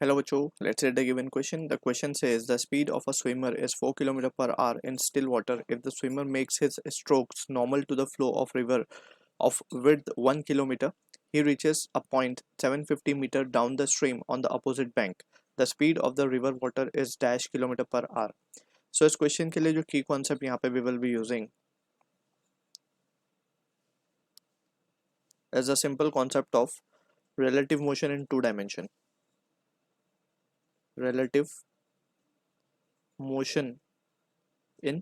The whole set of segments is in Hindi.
Hello बच्चों, let's read the given question. The question says the speed of a swimmer is 4 km per hour in still water. If the swimmer makes his strokes normal to the flow of river of width 1 kilometer, he reaches a point 750 meter down the stream on the opposite bank. The speed of the river water is dash kilometer per hour. So इस question के लिए जो key concept यहाँ पे we will be using is a simple concept of relative motion in two dimension. Relative motion in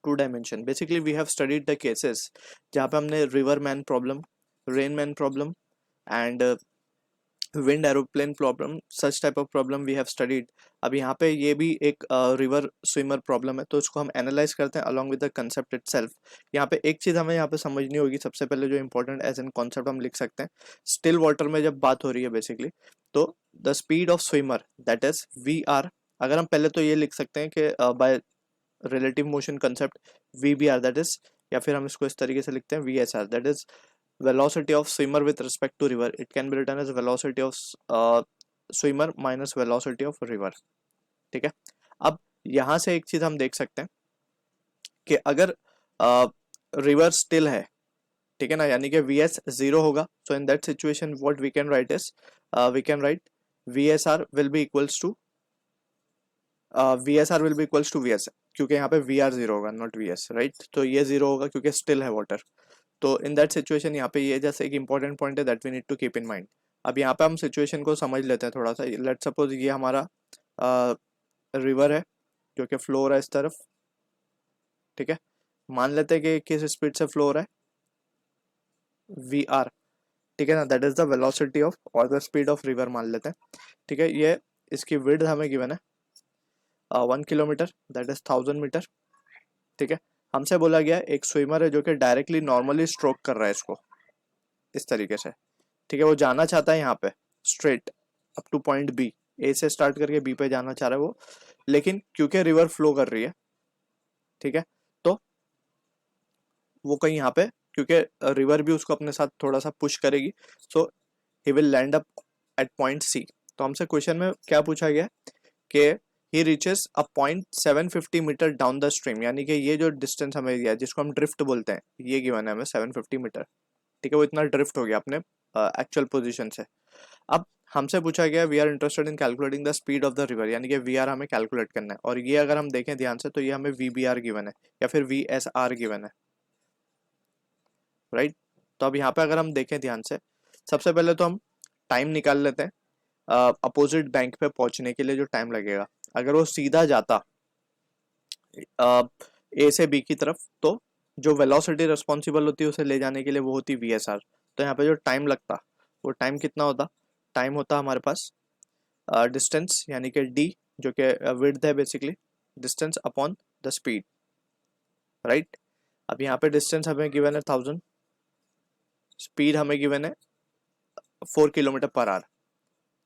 two dimension. Basically we have studied the cases जहाँ पे हमने river man problem, rain man problem and wind aeroplane problem, such type of problem we have studied. अब यहाँ पे ये भी एक रिवर स्विमर प्रॉब्लम है, तो इसको हम एनालाइज करते हैं along with the concept itself. यहाँ पे एक चीज़ हमें यहाँ पे समझनी होगी. सबसे पहले जो इंपॉर्टेंट एज एन कॉन्सेप्ट हम लिख सकते हैं, स्टिल वाटर में जब बात हो रही है बेसिकली, तो the speed of swimmer that is V R. अगर हम पहले तो ये लिख सकते हैं कि by relative motion concept V B R that is, या फिर हम इसको इस तरीके से लिखते हैं V S R that is velocity of swimmer with respect to river. It can be written as velocity of swimmer minus velocity of river. ठीक है. अब यहां से एक चीज हम देख सकते हैं कि अगर रिवर स्टिल है, ठीक है ना, यानी कि वी एस जीरो होगा. So in that situation what we can write is we can write v S r will be equals to v S r will be equals to v s, क्योंकि यहाँ पे वी आर जीरो होगा नॉट वी एस, राइट. तो ये जीरो होगा क्योंकि स्टिल है वाटर. तो इन दैट सिचुएशन यहाँ पे ये जैसे एक इंपॉर्टेंट पॉइंट है that we need to keep in mind. अब यहाँ पे हम सिचुएशन को समझ लेते हैं थोड़ा सा. लेट सपोज ये हमारा रिवर है जो कि फ्लो हो रहा है इस तरफ, ठीक है. मान लेते हैं कि किस स्पीड से फ्लो हो रहा है, वी आर, ठीक है ना, that is the velocity of और द स्पीड ऑफ रिवर मान लेते हैं, ठीक है. ये इसकी विड्थ हमें गिवन है 1 किलोमीटर दैट इज 1000 मीटर, ठीक है. हमसे बोला गया एक स्विमर है जो कि डायरेक्टली नॉर्मली स्ट्रोक कर रहा है इसको इस तरीके से, ठीक है. वो जाना चाहता है यहाँ पे straight up to point B, A से स्टार्ट करके बी पे जाना चाह रहा है वो, लेकिन क्योंकि रिवर फ्लो कर रही है, ठीक है, तो वो कहीं यहाँ पे, क्योंकि रिवर भी उसको अपने साथ थोड़ा सा पुश करेगी, so he will land up at point C. तो हमसे क्वेश्चन में क्या पूछा गया कि he reaches a point 750 meter down the stream, यानी कि ये जो डिस्टेंस हमें दिया है जिसको हम ड्रिफ्ट बोलते हैं, ये गिवन है हमें 750 मीटर, ठीक है. वो इतना ड्रिफ्ट हो गया अपने एक्चुअल पोजीशन से. अब हमसे पूछा गया we are interested in calculating the speed of the river, यानी कि वी आर हमें कैलकुलेट करना है. और ये अगर हम देखें ध्यान से तो ये हमें वी बी आर गिवन है या फिर वी एस आर गिवन है, राइट. तो अब यहाँ पे अगर हम देखें ध्यान से, सबसे पहले तो हम टाइम निकाल लेते हैं अपोजिट बैंक पे पहुंचने के लिए जो टाइम लगेगा. अगर वो सीधा जाता ए से बी की तरफ, तो जो वेलोसिटी रिस्पॉन्सिबल होती है उसे ले जाने के लिए वो होती वी एस आर. तो यहाँ पे जो टाइम लगता वो टाइम कितना होता, टाइम होता हमारे पास डिस्टेंस यानी कि डी जो कि विड्थ है basically, distance upon the speed, right. अब यहाँ पे डिस्टेंस हमें गिवन है 1000, स्पीड हमें गिवन है 4 किलोमीटर पर आवर,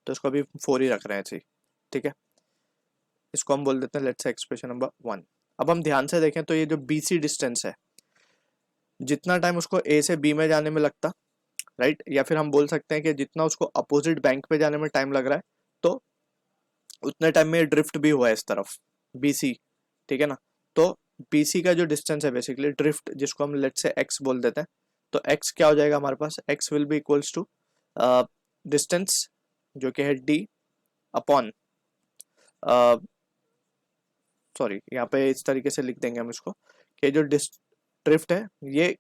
तो इसको अभी 4 ही रख रहे हैं ऐसे, ठीक है. इसको हम बोल देते हैं लेट्स से एक्सप्रेशन नंबर 1. अब हम ध्यान से देखें तो ये जो BC डिस्टेंस है, जितना टाइम उसको ए से बी में जाने में लगता, राइट, या फिर हम बोल सकते हैं कि जितना उसको अपोजिट बैंक पे जाने में टाइम लग रहा है, तो उतने टाइम में ड्रिफ्ट भी हुआ है इस तरफ BC, ठीक है ना. तो BC का जो डिस्टेंस है बेसिकली ड्रिफ्ट, जिसको हम लेट्स से x बोल देते हैं, तो x क्या हो जाएगा हमारे पास, x will be equals to distance जो कि है d अपॉन, सॉरी यहाँ पे इस तरीके से लिख देंगे हम इसको कि जो ड्रिफ्ट है, ये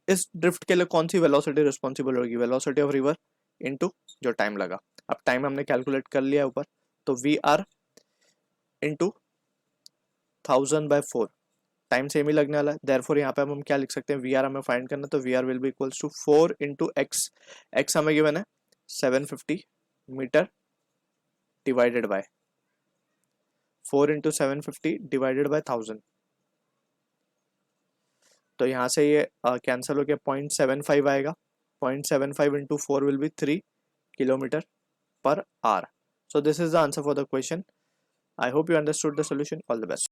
इस ड्रिफ्ट के लिए कौन सी वेलोसिटी रिस्पॉन्सिबल होगी, वेलोसिटी ऑफ रिवर इनटू जो टाइम लगा. अब टाइम हमने कैलकुलेट कर लिया ऊपर, तो we are into 1000/4, time same ही लगने वाला है. देयरफॉर यहाँ पे हम क्या लिख सकते हैं, वी आर हमें फाइंड करना, तो we R will be equals to 4 into x. X हमें गिवन है 750 metre divided by 4 into 750 divided by 1000. तो यहाँ से ये कैंसिल होकर 0.75 आएगा. 0.75 into 4 will be 3 kilometre per hour. So this is the answer for the question. I hope you understood the solution. All the best.